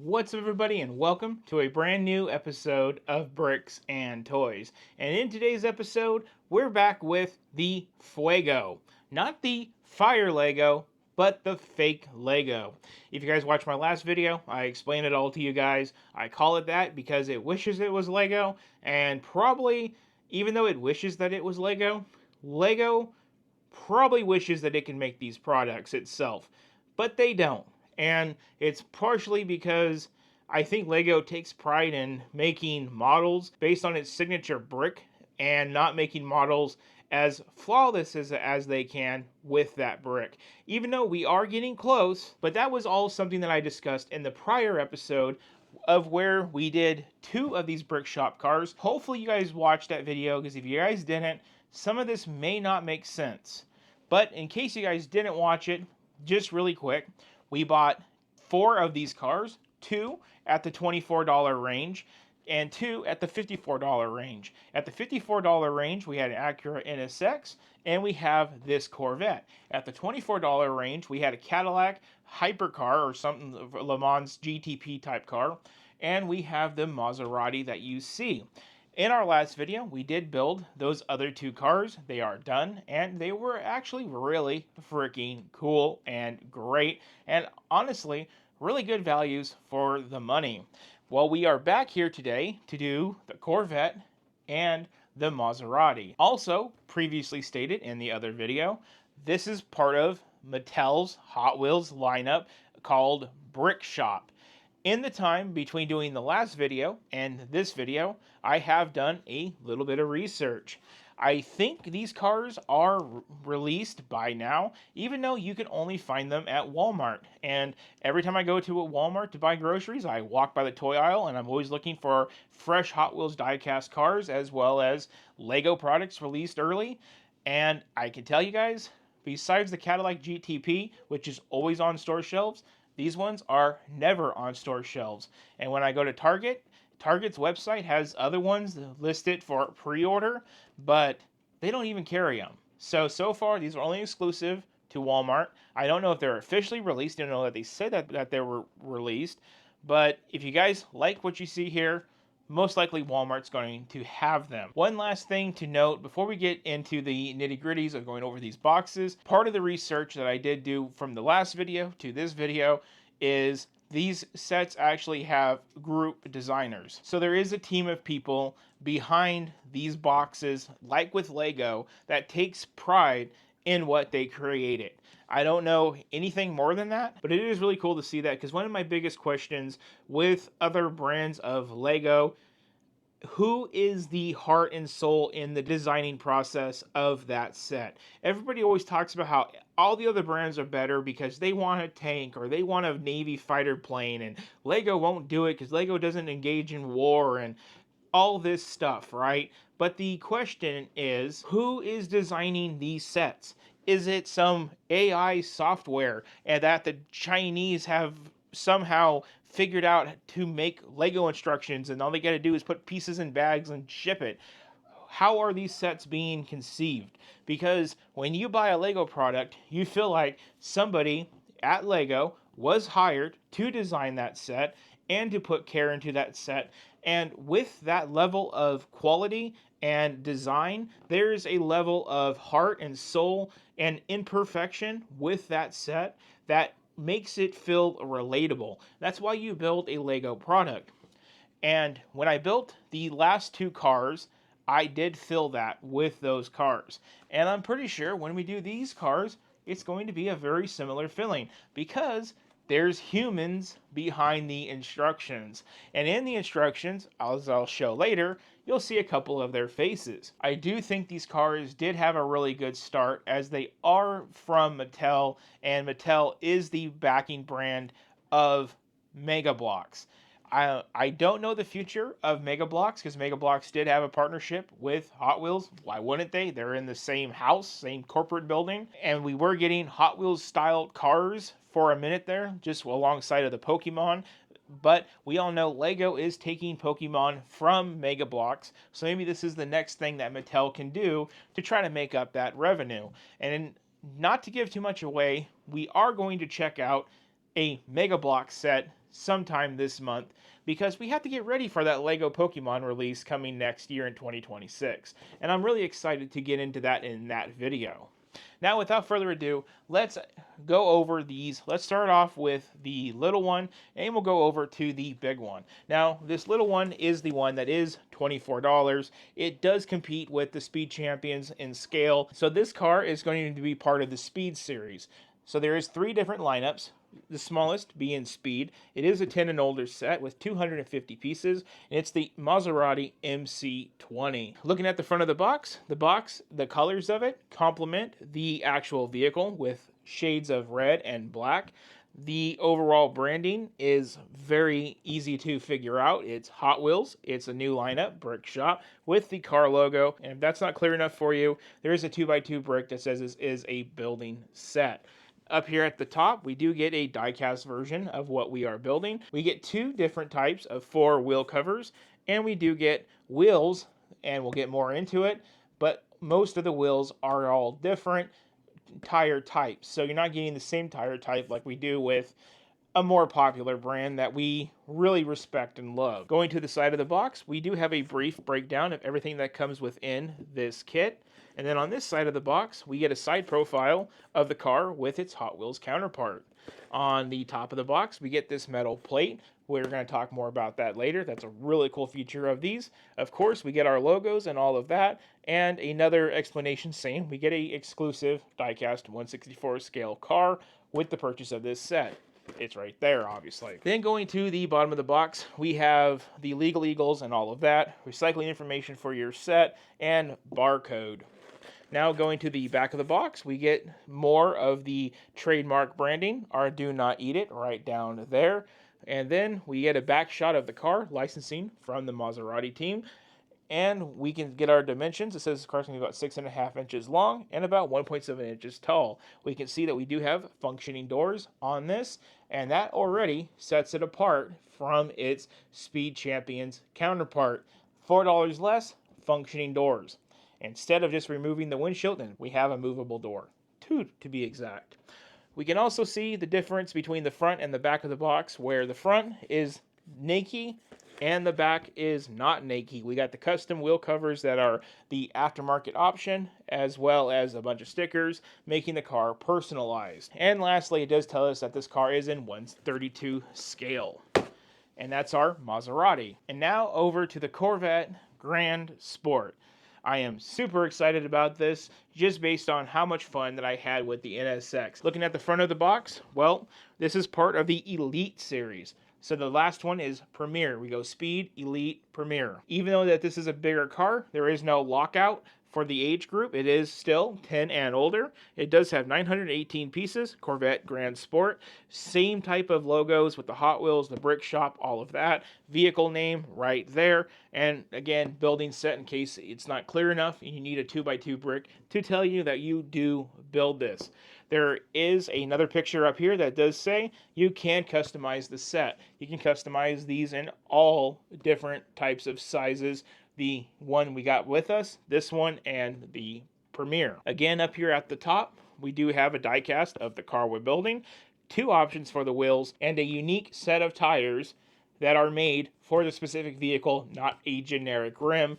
What's up, everybody, and welcome to a brand new episode of Bricks and Toys. And in today's episode, we're back with the Fuego. Not the fire Lego, but the fake Lego. If you guys watched my last video, I explained it all to you guys. I call it that because it wishes it was Lego, and probably, even though it wishes that it was Lego, Lego probably wishes that it can make these products itself. But they don't. And it's partially because I think Lego takes pride in making models based on its signature brick and not making models as flawless as they can with that brick. Even though we are getting close, but that was all something that I discussed in the prior episode of where we did 2 of these brick shop cars. Hopefully you guys watched that video, because if you guys didn't, some of this may not make sense. But in case you guys didn't watch it, just really quick, we bought 4 of these cars, 2 at the $24 range, and 2 at the $54 range. At the $54 range, we had an Acura NSX, and we have this Corvette. At the $24 range, we had a Cadillac hypercar, or something, Le Mans GTP type car, and we have the Maserati that you see. In our last video, we did build those other 2 cars. They are done, and they were actually really freaking cool and great, and honestly, really good values for the money. Well, we are back here today to do the Corvette and the Maserati. Also, previously stated in the other video, this is part of Mattel's Hot Wheels lineup called Brick Shop. In the time between doing the last video and this video, I have done a little bit of research. I think these cars are released by now, even though you can only find them at Walmart. And every time I go to a Walmart to buy groceries, I walk by the toy aisle, and I'm always looking for fresh Hot Wheels die-cast cars, as well as Lego products released early. And I can tell you guys, besides the Cadillac GTP, which is always on store shelves, these ones are never on store shelves. And when I go to Target, Target's website has other ones listed for pre-order, but they don't even carry them. So far, these are only exclusive to Walmart. I don't know if they're officially released. I don't know that they said that they were released. But if you guys like what you see here, most likely Walmart's going to have them. One last thing to note before we get into the nitty-gritties of going over these boxes, part of the research that I did do from the last video to this video is these sets actually have group designers. So there is a team of people behind these boxes, like with Lego, that takes pride in what they created. I don't know anything more than that, but it is really cool to see that, because one of my biggest questions with other brands of Lego, who is the heart and soul in the designing process of that set? Everybody always talks about how all the other brands are better because they want a tank or they want a Navy fighter plane, and Lego won't do it because Lego doesn't engage in war and all this stuff, right? But the question is, who is designing these sets? Is it some AI software and that the Chinese have somehow figured out to make Lego instructions and all they got to do is put pieces in bags and ship it? How are these sets being conceived? Because when you buy a Lego product, you feel like somebody at Lego was hired to design that set and to put care into that set. And with that level of quality and design, there's a level of heart and soul and imperfection with that set that makes it feel relatable. That's why you build a Lego product. And when I built the last 2 cars, I did fill that with those cars. And I'm pretty sure when we do these cars, it's going to be a very similar feeling, because there's humans behind the instructions. And in the instructions, as I'll show later, you'll see a couple of their faces. I do think these cars did have a really good start, as they are from Mattel, and Mattel is the backing brand of Mega Bloks. I don't know the future of Mega Bloks, because Mega Bloks did have a partnership with Hot Wheels. Why wouldn't they? They're in the same house, same corporate building. And we were getting Hot Wheels style cars for a minute there, just alongside of the Pokemon. But we all know Lego is taking Pokemon from Mega Bloks, so maybe this is the next thing that Mattel can do to try to make up that revenue. And not to give too much away, we are going to check out a Mega Bloks set sometime this month because we have to get ready for that Lego Pokemon release coming next year in 2026. And I'm really excited to get into that in that video. Now, without further ado, let's go over these. Let's start off with the little one, and we'll go over to the big one. Now, this little one is the one that is $24. It does compete with the Speed Champions in scale, so this car is going to be part of the Speed series. So there is 3 different lineups. The smallest being Speed. It is a 10 and older set with 250 pieces, and it's the Maserati MC20. Looking at the front of the box, the colors of it complement the actual vehicle with shades of red and black. The overall branding is very easy to figure out. It's Hot Wheels. It's a new lineup, brick shop, with the car logo. And if that's not clear enough for you, there is a 2x2 brick that says this is a building set. Up here at the top, we do get a die-cast version of what we are building. We get 2 different types of 4 wheel covers, and we do get wheels, and we'll get more into it, but most of the wheels are all different tire types. So you're not getting the same tire type like we do with a more popular brand that we really respect and love. Going to the side of the box, we do have a brief breakdown of everything that comes within this kit. And then on this side of the box, we get a side profile of the car with its Hot Wheels counterpart. On the top of the box, we get this metal plate. We're going to talk more about that later. That's a really cool feature of these. Of course, we get our logos and all of that. And another explanation saying we get a exclusive die-cast 1/64 scale car with the purchase of this set. It's right there, obviously. Then going to the bottom of the box, we have the legal eagles and all of that, recycling information for your set, and barcode. Now going to the back of the box, we get more of the trademark branding, our Do Not Eat It, right down there. And then we get a back shot of the car, licensing from the Maserati team. And we can get our dimensions. It says the car's going to be about 6.5 inches long and about 1.7 inches tall. We can see that we do have functioning doors on this, and that already sets it apart from its Speed Champions counterpart. $4 less, functioning doors. Instead of just removing the windshield, then we have a movable door. 2 to be exact. We can also see the difference between the front and the back of the box, where the front is naked and the back is not naked. We got the custom wheel covers that are the aftermarket option, as well as a bunch of stickers, making the car personalized. And lastly, it does tell us that this car is in 1/32 scale. And that's our Maserati. And now over to the Corvette Grand Sport. I am super excited about this, just based on how much fun that I had with the NSX. Looking at the front of the box, well, this is part of the Elite series. So the last one is Premier. We go Speed, Elite, Premier. Even though that this is a bigger car, there is no lockout for the age group. It is still 10 and older. It does have 918 pieces, Corvette Grand Sport. Same type of logos with the Hot Wheels, the brick shop, all of that. Vehicle name right there. And again, building set in case it's not clear enough and you need a 2x2 brick to tell you that you do build this. There is another picture up here that does say you can customize the set. You can customize these in all different types of sizes. The one we got with us, this one, and the Premier. Again, up here at the top, we do have a die cast of the car we're building, 2 options for the wheels, and a unique set of tires that are made for the specific vehicle, not a generic rim,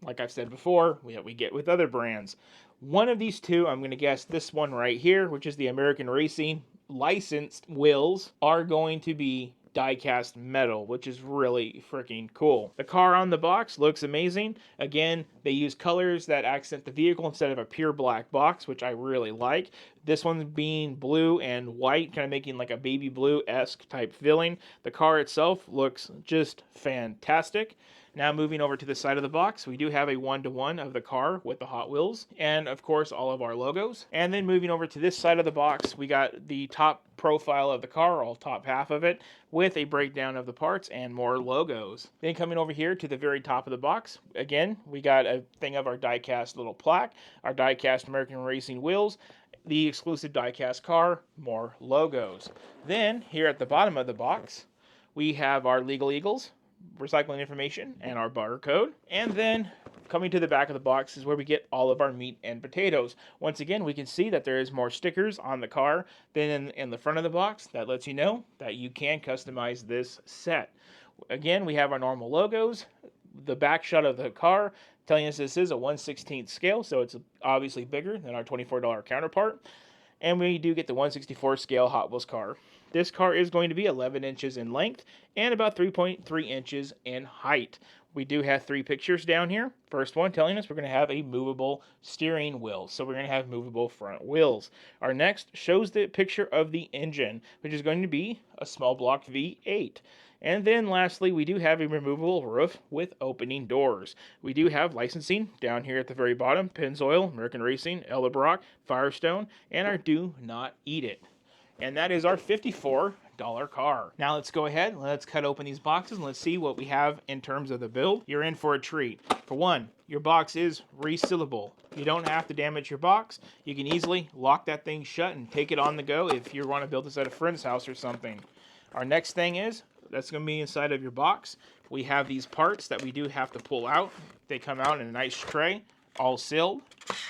like I've said before, we get with other brands. One of these 2, I'm going to guess this one right here, which is the American Racing licensed wheels, are going to be die-cast metal, which is really freaking cool. The car on the box looks amazing. Again, they use colors that accent the vehicle instead of a pure black box, which I really like. This one being blue and white, kind of making like a baby blue-esque type feeling. The car itself looks just fantastic. Now moving over to the side of the box, we do have a 1-to-1 of the car with the Hot Wheels and of course all of our logos. And then moving over to this side of the box, we got the top profile of the car, all top half of it, with a breakdown of the parts and more logos. Then coming over here to the very top of the box, again, we got a thing of our die-cast little plaque, our die-cast American Racing wheels, the exclusive die-cast car, more logos. Then here at the bottom of the box, we have our legal eagles, recycling information, and our barcode. And then coming to the back of the box is where we get all of our meat and potatoes. Once again, we can see that there is more stickers on the car than in the front of the box. That lets you know that you can customize this set. Again, we have our normal logos, the back shot of the car telling us this is a 1/16 scale, so it's obviously bigger than our $24 counterpart. And we do get the 1/64 scale Hot Wheels car. This car is going to be 11 inches in length and about 3.3 inches in height. We do have 3 pictures down here. First one telling us we're going to have a movable steering wheel, so we're going to have movable front wheels. Our next shows the picture of the engine, which is going to be a small block V8. And then lastly, we do have a removable roof with opening doors. We do have licensing down here at the very bottom: Pennzoil, American Racing, Edelbrock, Firestone, and our Do Not Eat It. And that is our $54 car. Now let's go ahead, let's cut open these boxes, and let's see what we have in terms of the build. You're in for a treat. For one, your box is resealable. You don't have to damage your box. You can easily lock that thing shut and take it on the go if you want to build this at a friend's house or something. Our next thing is, that's going to be inside of your box. We have these parts that we do have to pull out. They come out in a nice tray, all sealed.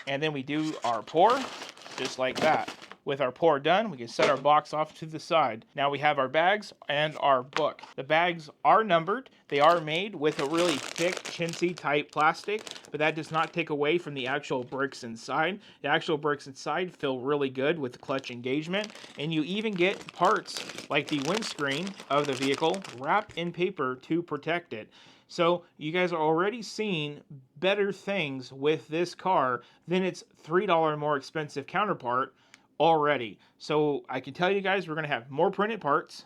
And then we do our pour, just like that. With our pour done, we can set our box off to the side. Now we have our bags and our book. The bags are numbered. They are made with a really thick, chintzy type plastic, but that does not take away from the actual bricks inside. The actual bricks inside feel really good with the clutch engagement, and you even get parts like the windscreen of the vehicle wrapped in paper to protect it. So you guys are already seeing better things with this car than its $3 more expensive counterpart already. So I can tell you guys, we're going to have more printed parts.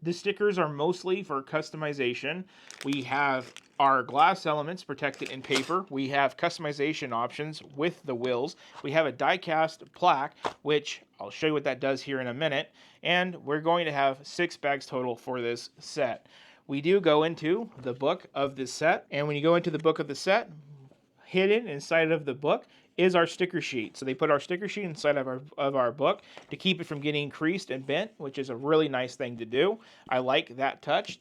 The stickers are mostly for customization. We have our glass elements protected in paper. We have customization options with the wheels. We have a die-cast plaque, which I'll show you what that does here in a minute. And we're going to have 6 bags total for this set. We do go into the book of the set. And when you go into the book of the set, hidden inside of the book is our sticker sheet. So they put our sticker sheet inside of our book to keep it from getting creased and bent, which is a really nice thing to do. I like that touch.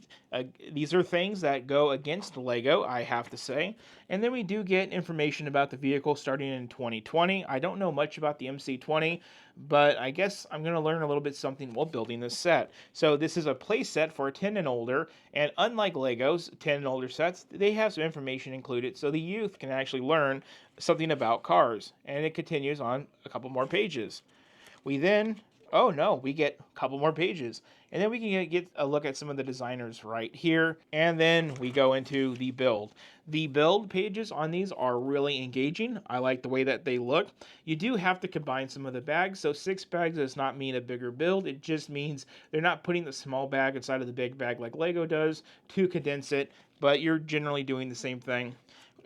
These are things that go against Lego, I have to say. And then we do get information about the vehicle starting in 2020. I don't know much about the MC20, but I guess I'm going to learn a little bit something while building this set. So this is a play set for 10 and older, and unlike Lego's 10 and older sets, they have some information included so the youth can actually learn something about cars. And it continues on a couple more pages. We then, we get a couple more pages. And then we can get a look at some of the designers right here. And then we go into the build. The build pages on these are really engaging. I like the way that they look. You do have to combine some of the bags. So 6 bags does not mean a bigger build. It just means they're not putting the small bag inside of the big bag like Lego does to condense it. But you're generally doing the same thing.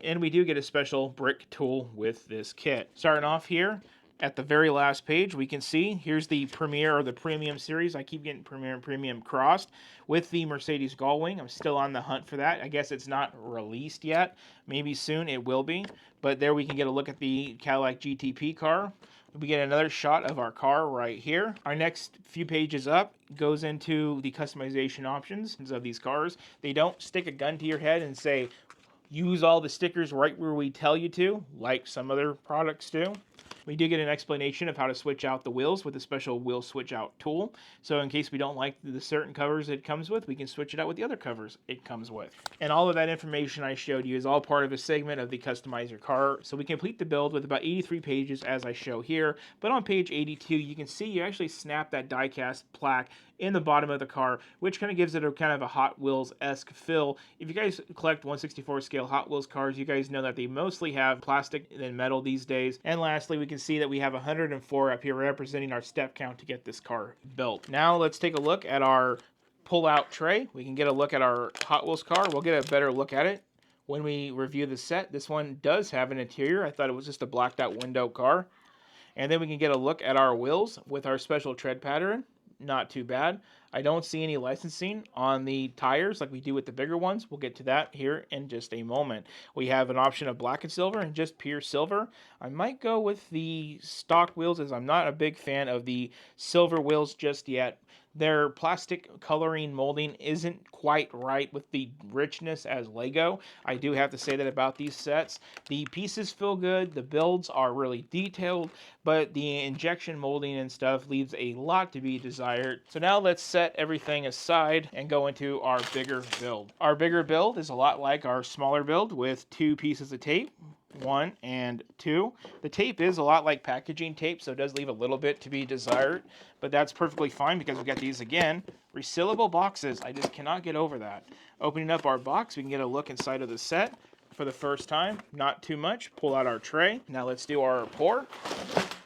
And we do get a special brick tool with this kit. Starting off here, at the very last page, we can see here's the Premier or the Premium series. I keep getting Premier and Premium crossed with the Mercedes Gullwing. I'm still on the hunt for that. I guess it's not released yet. Maybe soon it will be. But there we can get a look at the Cadillac GTP car. We get another shot of our car right here. Our next few pages up goes into the customization options of these cars. They don't stick a gun to your head and say, use all the stickers right where we tell you to, like some other products do. We do get an explanation of how to switch out the wheels with a special wheel switch out tool. So in case we don't like the certain covers it comes with, we can switch it out with the other covers it comes with. And all of that information I showed you is all part of a segment of the Customize Your Car. So we complete the build with about 83 pages as I show here. But on page 82, you can see you actually snap that die-cast plaque in the bottom of the car, which kind of gives it a kind of a Hot Wheels-esque feel. If you guys collect 1/64 scale Hot Wheels cars, you guys know that they mostly have plastic and metal these days. And lastly, we can see that we have 104 up here representing our step count to get this car built. Now let's take a look at our pull-out tray. We can get a look at our Hot Wheels car. We'll get a better look at it when we review the set. This one does have an interior. I thought it was just a blacked out window car. And then we can get a look at our wheels with our special tread pattern. Not too bad. I don't see any licensing on the tires like we do with the bigger ones. We'll get to that here in just a moment. We have an option of black and silver and just pure silver. I might go with the stock wheels as I'm not a big fan of the silver wheels just yet. Their plastic coloring molding isn't quite right with the richness as Lego. I do have to say that about these sets. The pieces feel good, the builds are really detailed, but the injection molding and stuff leaves a lot to be desired. So now let's set everything aside and go into our bigger build. Our bigger build is a lot like our smaller build with 2 pieces of tape. 1 and 2. The tape is a lot like packaging tape, so it does leave a little bit to be desired, but that's perfectly fine because we got these again, resealable boxes. I just cannot get over that. Opening up our box, we can get a look inside of the set for the first time. Not too much. Pull out our tray. Now let's do our pour.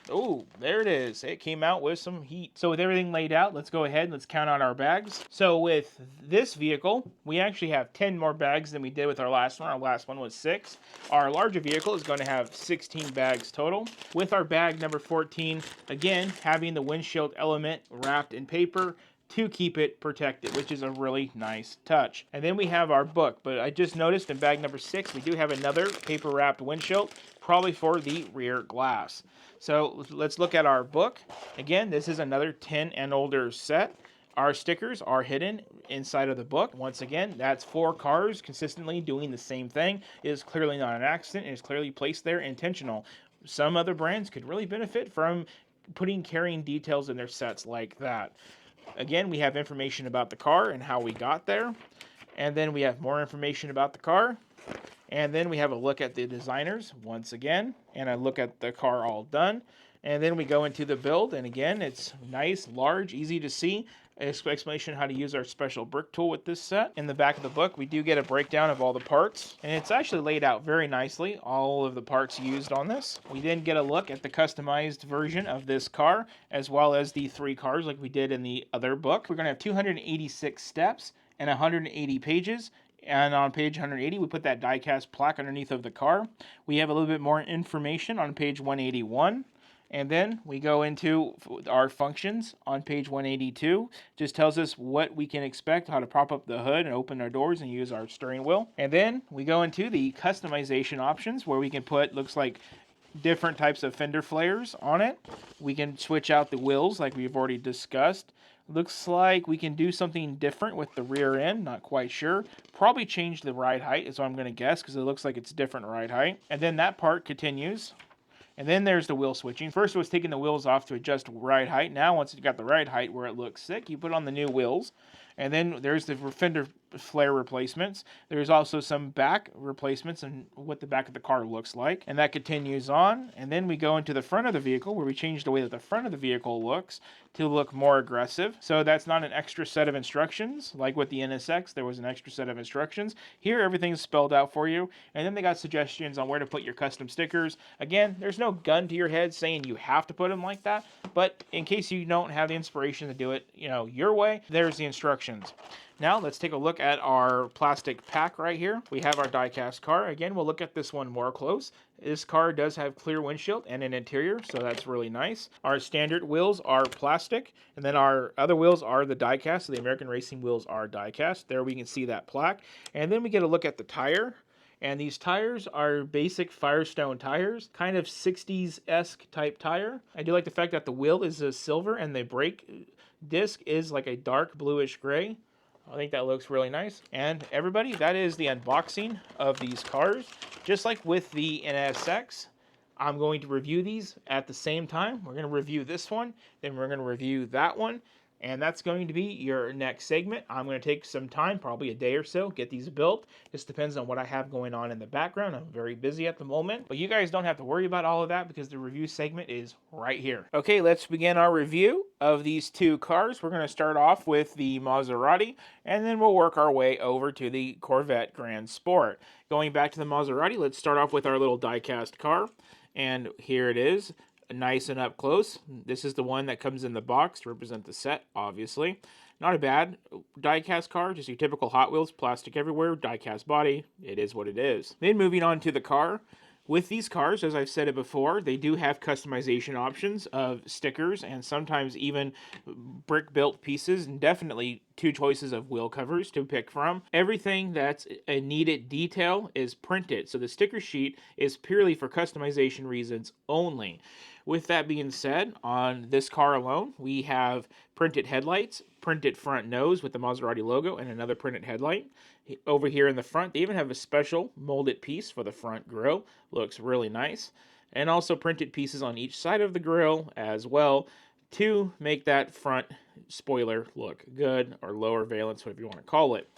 Oh, there it is. It came out with some heat. So with everything laid out, let's go ahead and let's count out our bags. So with this vehicle, we actually have 10 more bags than we did with our last one. Our last one was 6. Our larger vehicle is going to have 16 bags total. With our bag number 14, again, having the windshield element wrapped in paper to keep it protected, which is a really nice touch. And then we have our book, but I just noticed in bag number 6, we do have another paper wrapped windshield, probably for the rear glass. So let's look at our book. Again, this is another 10 and older set. Our stickers are hidden inside of the book. Once again, that's 4 cars consistently doing the same thing. It is clearly not an accident. It is clearly placed there intentional. Some other brands could really benefit from putting carrying details in their sets like that. Again, we have information about the car and how we got there. And then we have more information about the car. And then we have a look at the designers once again, and a look at the car all done. And then we go into the build, and again, it's nice, large, easy to see. Explanation how to use our special brick tool with this set. In the back of the book, we do get a breakdown of all the parts, and it's actually laid out very nicely, all of the parts used on this. We then get a look at the customized version of this car, as well as the 3 cars like we did in the other book. We're going to have 286 steps and 180 pages. And on page 180, we put that die-cast plaque underneath of the car. We have a little bit more information on page 181. And then we go into our functions on page 182. Just tells us what we can expect, how to prop up the hood and open our doors and use our steering wheel. And then we go into the customization options where we can put, looks like, different types of fender flares on it. We can switch out the wheels like we've already discussed. Looks like we can do something different with the rear end, not quite sure. Probably change the ride height is what I'm going to guess because it looks like it's different ride height. And then that part continues. And then there's the wheel switching. First it was taking the wheels off to adjust ride height. Now once you got the ride height where it looks sick, you put on the new wheels. And then there's the fender flare replacements. There's also some back replacements and what the back of the car looks like. And that continues on. And then we go into the front of the vehicle where we change the way that the front of the vehicle looks to look more aggressive. So that's not an extra set of instructions. Like with the NSX, there was an extra set of instructions. Here, everything's spelled out for you. And then they got suggestions on where to put your custom stickers. Again, there's no gun to your head saying you have to put them like that. But in case you don't have the inspiration to do it, your way, there's the instructions. Now let's take a look at our plastic pack right here. We have our die-cast car. Again, we'll look at this one more close. This car does have clear windshield and an interior, so that's really nice. Our standard wheels are plastic, and then our other wheels are the die-cast, so the American Racing wheels are die-cast. There we can see that plaque. And then we get a look at the tire. And these tires are basic Firestone tires, kind of 60s-esque type tire. I do like the fact that the wheel is a silver and the brake disc is like a dark bluish gray. I think that looks really nice. And everybody, that is the unboxing of these cars. Just like with the NSX, I'm going to review these at the same time. We're going to review this one, then we're going to review that one. And that's going to be your next segment. I'm going to take some time, probably a day or so, get these built. This depends on what I have going on in the background. I'm very busy at the moment. But you guys don't have to worry about all of that because the review segment is right here. Okay, let's begin our review of these 2 cars. We're going to start off with the Maserati, and then we'll work our way over to the Corvette Grand Sport. Going back to the Maserati, let's start off with our little die-cast car. And here it is. Nice and up close. This is the one that comes in the box to represent the set, obviously. Not a bad die-cast car, just your typical Hot Wheels, plastic everywhere, die-cast body. It is what it is. Then moving on to the car, With these cars, as I've said it before, they do have customization options of stickers and sometimes even brick-built pieces, and definitely two choices of wheel covers to pick from. Everything that's a needed detail is printed, so the sticker sheet is purely for customization reasons only. With that being said, on this car alone, we have printed headlights, printed front nose with the Maserati logo, and another printed headlight. Over here in the front, they even have a special molded piece for the front grille. Looks really nice. And also printed pieces on each side of the grille as well to make that front spoiler look good, or lower valence, whatever you want to call it.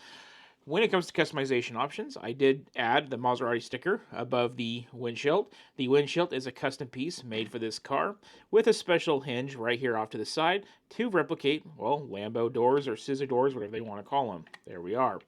When it comes to customization options, I did add the Maserati sticker above the windshield. The windshield is a custom piece made for this car with a special hinge right here off to the side to replicate, well, Lambo doors or scissor doors, whatever they want to call them. There we are.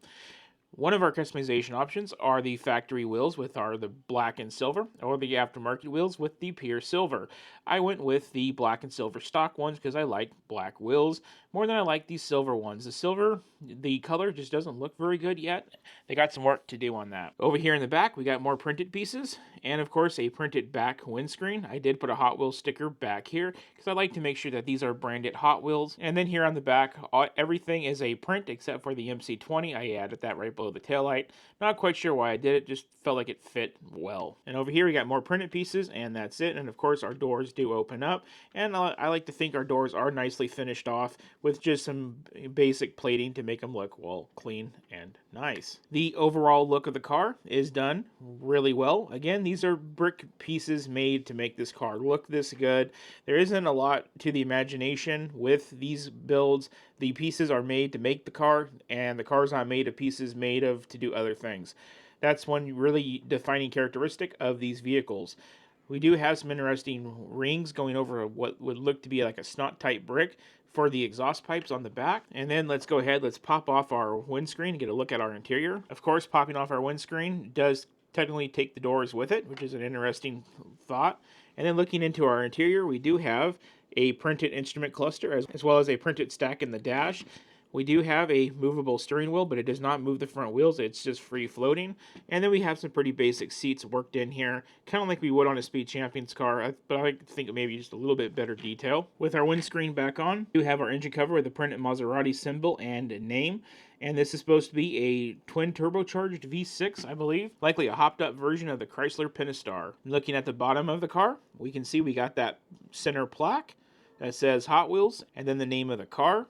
One of our customization options are the factory wheels with the black and silver, or the aftermarket wheels with the pure silver. I went with the black and silver stock ones because I like black wheels more than I like these silver ones. The silver, the color just doesn't look very good yet. They got some work to do on that. Over here in the back, we got more printed pieces, and of course a printed back windscreen. I did put a Hot Wheels sticker back here because I like to make sure that these are branded Hot Wheels. And then here on the back, everything is a print except for the MC20. I added that right below the taillight. Not quite sure why I did it, just felt like it fit well. And over here we got more printed pieces, and that's it. And of course our doors do open up, and I like to think our doors are nicely finished off with just some basic plating to make them look, well, clean and nice. The overall look of the car is done really well. Again, these are brick pieces made to make this car look this good. There isn't a lot to the imagination with these builds. The pieces are made to make the car, and the car's not made of pieces made of to do other things. That's one really defining characteristic of these vehicles. We do have some interesting rings going over what would look to be like a snot type brick for the exhaust pipes on the back. And then let's go ahead, let's pop off our windscreen and get a look at our interior. Of course, popping off our windscreen does technically take the doors with it, which is an interesting thought. And then looking into our interior, we do have a printed instrument cluster as well as a printed stack in the dash. We do have a movable steering wheel, but it does not move the front wheels. It's just free floating. And then we have some pretty basic seats worked in here, kind of like we would on a Speed Champions car, but I think maybe just a little bit better detail. With our windscreen back on, we do have our engine cover with the printed Maserati symbol and name. And this is supposed to be a twin turbocharged V6, I believe. Likely a hopped up version of the Chrysler Pentastar. Looking at the bottom of the car, we can see we got that center plaque that says Hot Wheels, and then the name of the car.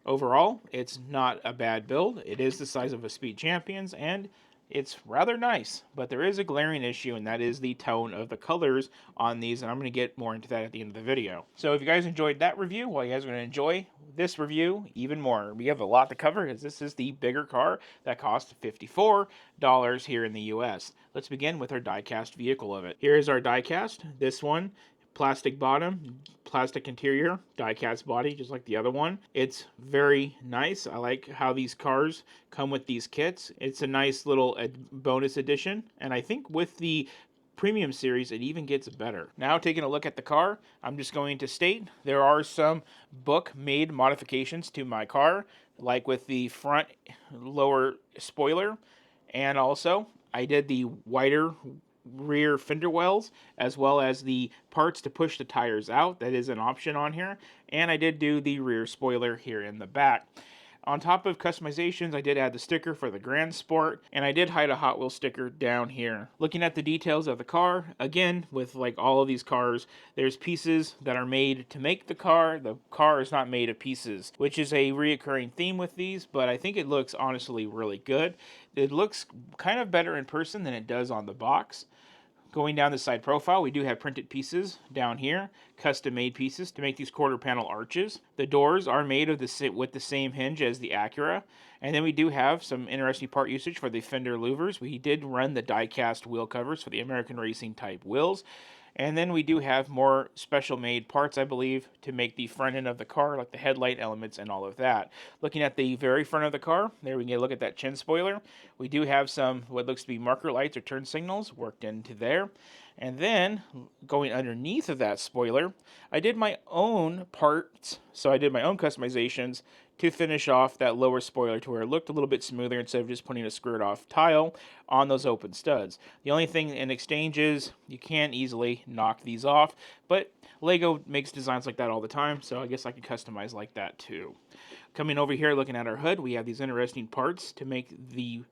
Overall, it's not a bad build. It is the size of a Speed Champions, and it's rather nice, but there is a glaring issue, and that is the tone of the colors on these, and I'm going to get more into that at the end of the video. So if you guys enjoyed that review, well, you guys are going to enjoy this review even more. We have a lot to cover because this is the bigger car that costs $54 here in the US. Let's begin with our die-cast vehicle of it. Here is our die-cast. This one, plastic bottom, plastic interior, die-cast body, just like the other one. It's very nice. I like how these cars come with these kits. It's a nice little bonus edition, and I think with the Premium Series, it even gets better. Now, taking a look at the car, I'm just going to state there are some book-made modifications to my car, like with the front lower spoiler, and also I did the wider rear fender wells, as well as the parts to push the tires out. That is an option on here. And I did do the rear spoiler here in the back. On top of customizations, I did add the sticker for the Grand Sport, and I did hide a Hot Wheels sticker down here. Looking at the details of the car, again, with like all of these cars, there's pieces that are made to make the car. The car is not made of pieces, which is a reoccurring theme with these, but I think it looks honestly really good. It looks kind of better in person than it does on the box. Going down the side profile, we do have printed pieces down here, custom-made pieces to make these quarter panel arches. The doors are made with the same hinge as the Acura. And then we do have some interesting part usage for the fender louvers. We did run the die-cast wheel covers for the American Racing type wheels. And then we do have more special made parts, I believe, to make the front end of the car, like the headlight elements and all of that. Looking at the very front of the car, there we can get a look at that chin spoiler. We do have some what looks to be marker lights or turn signals worked into there. And then, going underneath of that spoiler, I did my own parts, so I did my own customizations to finish off that lower spoiler to where it looked a little bit smoother instead of just putting a squared off tile on those open studs. The only thing in exchange is you can easily knock these off, but Lego makes designs like that all the time, so I guess I could customize like that too. Coming over here, looking at our hood, we have these interesting parts to make the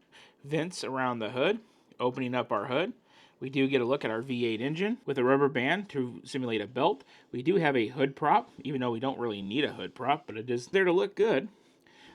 vents around the hood. Opening up our hood, we do get a look at our V8 engine with a rubber band to simulate a belt. We do have a hood prop, even though we don't really need a hood prop, but it is there to look good.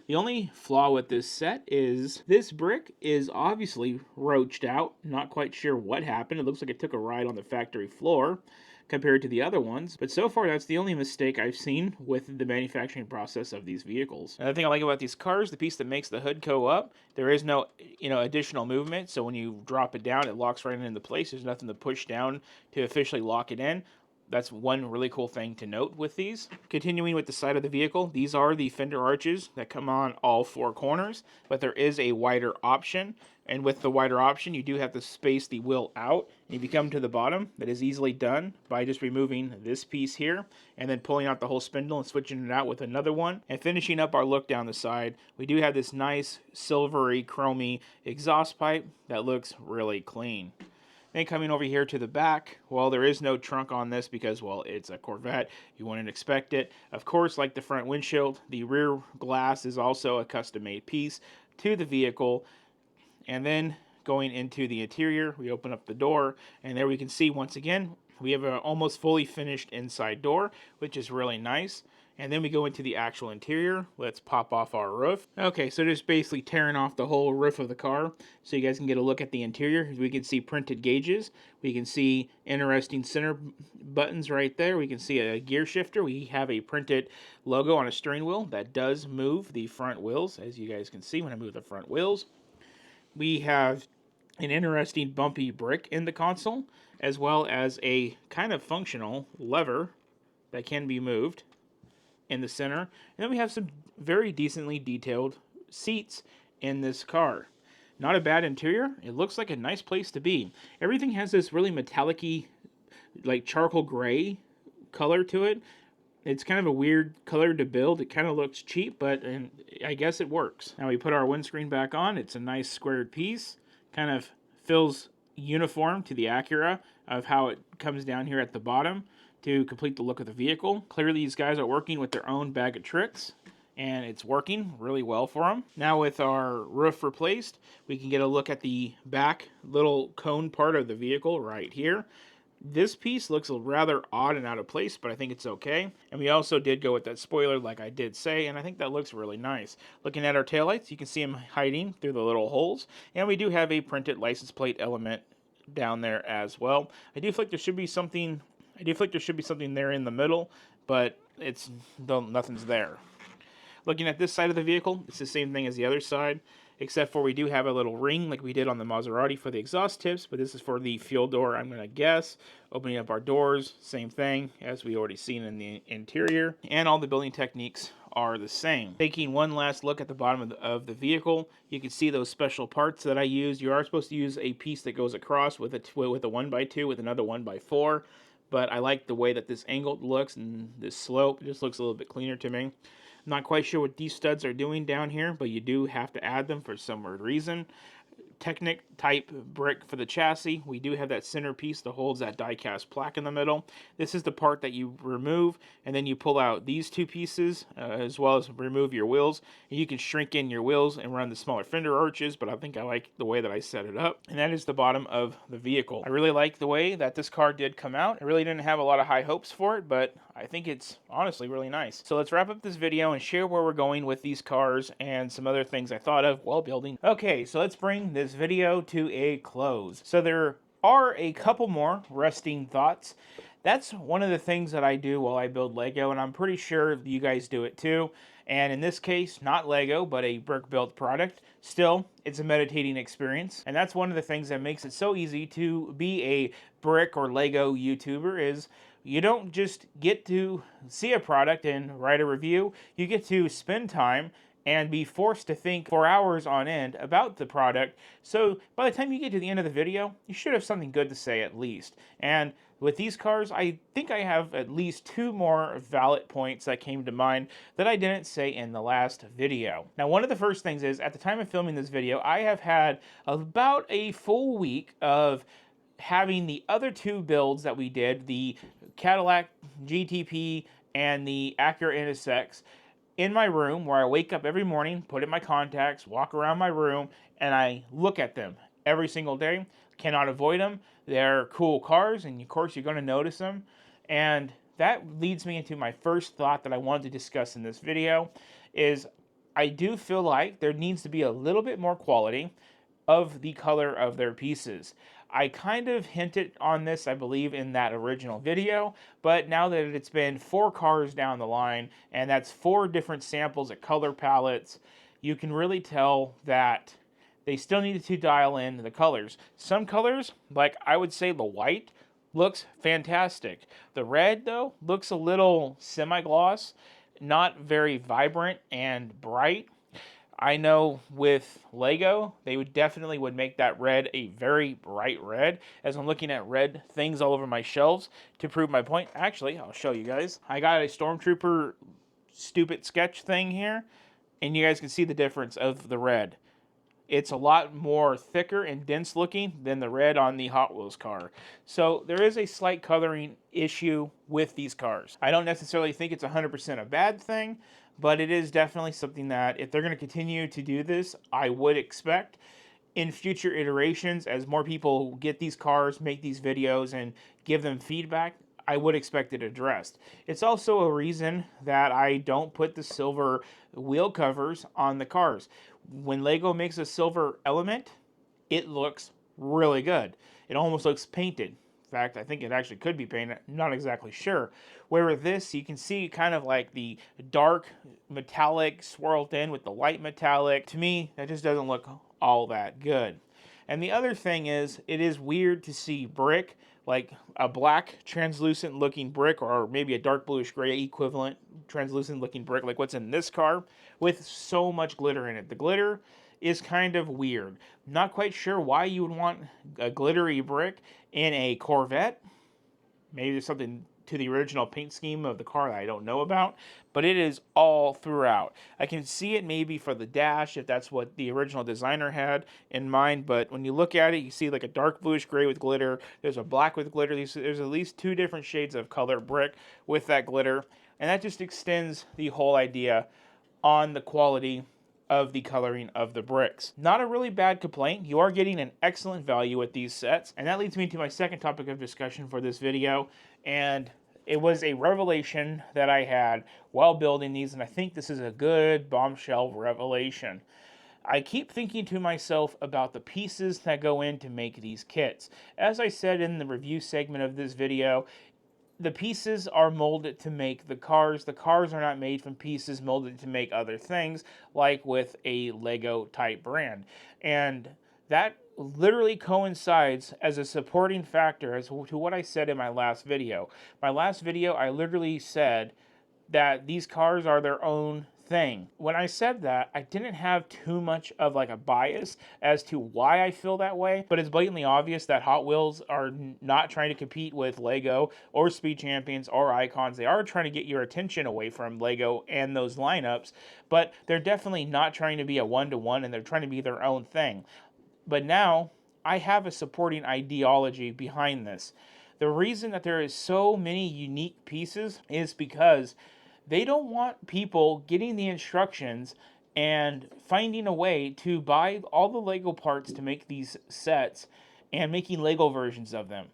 The only flaw with this set is this brick is obviously roached out. Not quite sure what happened. It looks like it took a ride on the factory floor compared to the other ones, but so far that's the only mistake I've seen with the manufacturing process of these vehicles. Another thing I like about these cars, the piece that makes the hood go up, there is no additional movement, so when you drop it down, it locks right into place. There's nothing to push down to officially lock it in. That's one really cool thing to note with these. Continuing with the side of the vehicle, these are the fender arches that come on all four corners, but there is a wider option. And with the wider option, you do have to space the wheel out. And if you come to the bottom, that is easily done by just removing this piece here and then pulling out the whole spindle and switching it out with another one. And finishing up our look down the side, we do have this nice silvery, chromy exhaust pipe that looks really clean. Then coming over here to the back, well, there is no trunk on this because, well, it's a Corvette. You wouldn't expect it. Of course, like the front windshield, the rear glass is also a custom-made piece to the vehicle. And then going into the interior, we open up the door, and there we can see, once again, we have an almost fully finished inside door, which is really nice. And then we go into the actual interior. Let's pop off our roof. Okay, so just basically tearing off the whole roof of the car so you guys can get a look at the interior. We can see printed gauges. We can see interesting center buttons right there. We can see a gear shifter. We have a printed logo on a steering wheel that does move the front wheels, as you guys can see when I move the front wheels. We have an interesting bumpy brick in the console, as well as a kind of functional lever that can be moved in the center. And then we have some very decently detailed seats in this car. Not a bad interior. It looks like a nice place to be. Everything has this really metallic-y, like charcoal gray color to it. It's kind of a weird color to build. It kind of looks cheap, but I guess it works. Now we put our windscreen back on. It's a nice squared piece. Kind of feels uniform to the Acura of how it comes down here at the bottom to complete the look of the vehicle. Clearly these guys are working with their own bag of tricks, and it's working really well for them. Now with our roof replaced, we can get a look at the back little cone part of the vehicle right here. This piece looks rather odd and out of place, but I think it's okay. And we also did go with that spoiler, like I did say, and I think that looks really nice. Looking at our taillights, you can see them hiding through the little holes, and we do have a printed license plate element down there as well. I do feel like there should be something there in the middle, but nothing's there. Looking at this side of the vehicle, it's the same thing as the other side, except for we do have a little ring like we did on the Maserati for the exhaust tips, but this is for the fuel door, I'm going to guess. Opening up our doors, same thing as we already seen in the interior, and all the building techniques are the same. Taking one last look at the bottom of the vehicle, you can see those special parts that I used. You are supposed to use a piece that goes across with a 1x2 with another 1x4, but I like the way that this angle looks and this slope. It just looks a little bit cleaner to me. Not quite sure what these studs are doing down here, but you do have to add them for some weird reason. Technic type brick for the chassis. We do have that center piece that holds that die-cast plaque in the middle. This is the part that you remove, and then you pull out these two pieces, as well as remove your wheels. And you can shrink in your wheels and run the smaller fender arches, but I think I like the way that I set it up. And that is the bottom of the vehicle. I really like the way that this car did come out. I really didn't have a lot of high hopes for it, but I think it's honestly really nice. So let's wrap up this video and share where we're going with these cars and some other things I thought of while building. Okay, so let's bring this video to a close. So there are a couple more resting thoughts. That's one of the things that I do while I build Lego, and I'm pretty sure you guys do it too. And in this case, not Lego, but a brick-built product. Still, it's a meditating experience. And that's one of the things that makes it so easy to be a brick or Lego YouTuber is you don't just get to see a product and write a review. You get to spend time and be forced to think for hours on end about the product. So by the time you get to the end of the video, you should have something good to say at least. And with these cars, I think I have at least 2 more valid points that came to mind that I didn't say in the last video. Now, one of the first things is, at the time of filming this video, I have had about a full week of having the other 2 builds that we did, the Cadillac GTP and the Acura NSX, in my room, where I wake up every morning, put in my contacts, walk around my room, and I look at them every single day. Cannot avoid them. They're cool cars, and of course you're going to notice them. And that leads me into my first thought that I wanted to discuss in this video, is I do feel like there needs to be a little bit more quality of the color of their pieces. I kind of hinted on this, I believe, in that original video, but now that it's been 4 cars down the line, and that's 4 different samples of color palettes, you can really tell that they still needed to dial in the colors. Some colors, like I would say the white, looks fantastic. The red, though, looks a little semi-gloss, not very vibrant and bright. I know with Lego, they would definitely make that red a very bright red. As I'm looking at red things all over my shelves to prove my point. Actually, I'll show you guys. I got a Stormtrooper stupid sketch thing here, and you guys can see the difference of the red. It's a lot more thicker and dense looking than the red on the Hot Wheels car. So there is a slight coloring issue with these cars. I don't necessarily think it's 100% a bad thing, but it is definitely something that if they're going to continue to do this, I would expect in future iterations, as more people get these cars, make these videos, and give them feedback, I would expect it addressed. It's also a reason that I don't put the silver wheel covers on the cars. When Lego makes a silver element, it looks really good. It almost looks painted. In fact, I think it actually could be painted. I'm not exactly sure. Where with this, you can see kind of like the dark metallic swirled in with the light metallic. To me, that just doesn't look all that good. And the other thing is, it is weird to see brick, like a black translucent looking brick, or maybe a dark bluish gray equivalent translucent looking brick, like what's in this car, with so much glitter in it. The glitter is kind of weird. Not quite sure why you would want a glittery brick in a Corvette. Maybe there's something to the original paint scheme of the car that I don't know about, but it is all throughout. I can see it maybe for the dash, if that's what the original designer had in mind, but when you look at it, you see like a dark bluish gray with glitter, there's a black with glitter, there's at least 2 different shades of color brick with that glitter, and that just extends the whole idea on the quality of the coloring of the bricks. Not a really bad complaint. You are getting an excellent value with these sets. And that leads me to my second topic of discussion for this video. And it was a revelation that I had while building these. And I think this is a good bombshell revelation. I keep thinking to myself about the pieces that go in to make these kits. As I said in the review segment of this video, the pieces are molded to make the cars. The cars are not made from pieces molded to make other things, like with a Lego type brand. And that literally coincides as a supporting factor as to what I said in my last video. My last video, I literally said that these cars are their own thing. When I said that, I didn't have too much of like a bias as to why I feel that way, but it's blatantly obvious that Hot Wheels are not trying to compete with Lego or Speed Champions or Icons. They are trying to get your attention away from Lego and those lineups, but they're definitely not trying to be a one-to-one, and they're trying to be their own thing. But now I have a supporting ideology behind this. The reason that there is so many unique pieces is because they don't want people getting the instructions and finding a way to buy all the Lego parts to make these sets and making Lego versions of them.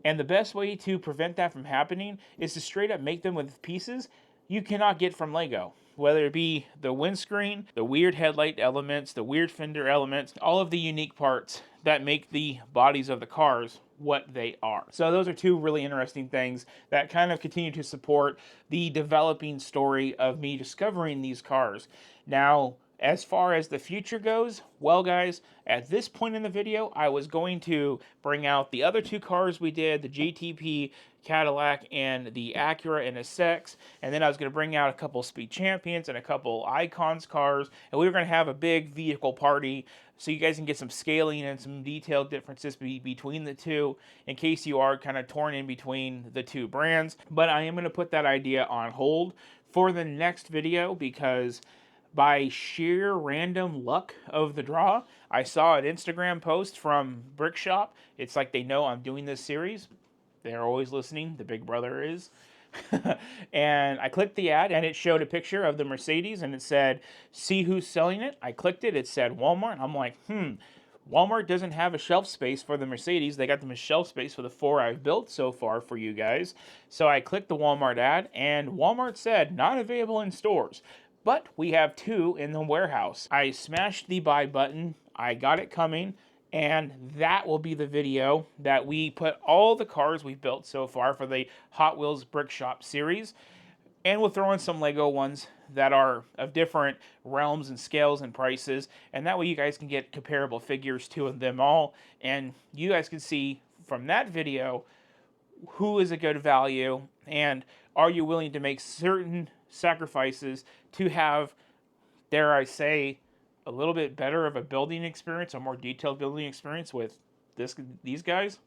And the best way to prevent that from happening is to straight up make them with pieces you cannot get from Lego. Whether it be the windscreen, the weird headlight elements, the weird fender elements, all of the unique parts that make the bodies of the cars what they are. So those are 2 really interesting things that kind of continue to support the developing story of me discovering these cars. Now, As far as the future goes, well guys, at this point in the video, I was going to bring out the other two cars we did, the GTP Cadillac and the Acura NSX, and then I was going to bring out a couple Speed Champions and a couple Icons cars, and we were going to have a big vehicle party so you guys can get some scaling and some detailed differences between the two in case you are kind of torn in between the two brands. But I am going to put that idea on hold for the next video because by sheer random luck of the draw, I saw an Instagram post from Brick Shop. It's like they know I'm doing this series. They're always listening. The big brother is. And I clicked the ad and it showed a picture of the Mercedes and it said, see who's selling it. I clicked it. It said Walmart. I'm like, Walmart doesn't have a shelf space for the Mercedes. They got the shelf space for the 4 I've built so far for you guys. So I clicked the Walmart ad and Walmart said not available in stores. But we have 2 in the warehouse. I smashed the buy button. I got it coming. And that will be the video that we put all the cars we've built so far for the Hot Wheels Brick Shop series. And we'll throw in some Lego ones that are of different realms and scales and prices. And that way you guys can get comparable figures to them all. And you guys can see from that video who is a good value and are you willing to make certain sacrifices to have, dare I say, a little bit better of a building experience, a more detailed building experience with these guys.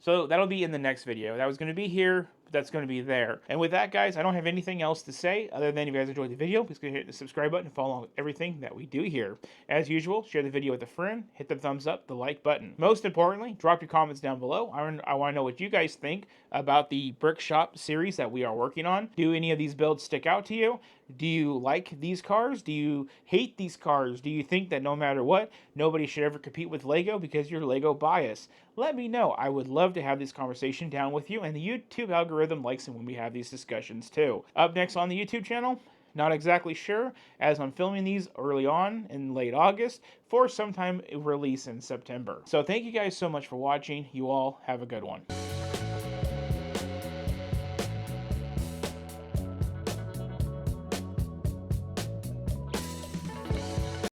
So that'll be in the next video. That was going to be here, but that's going to be there. And with that, guys, I don't have anything else to say other than if you guys enjoyed the video, please go hit the subscribe button and follow along with everything that we do here. As usual, share the video with a friend, hit the thumbs up, the like button. Most importantly, drop your comments down below. I want to know what you guys think about the Brick Shop series that we are working on. Do any of these builds stick out to you? Do you like these cars? Do you hate these cars? Do you think that no matter what, nobody should ever compete with Lego because you're Lego biased? Let me know. I would love to have this conversation down with you, and the YouTube algorithm likes it when we have these discussions too. Up next on the YouTube channel, not exactly sure, as I'm filming these early on in late August for sometime release in September. So thank you guys so much for watching. You all have a good one.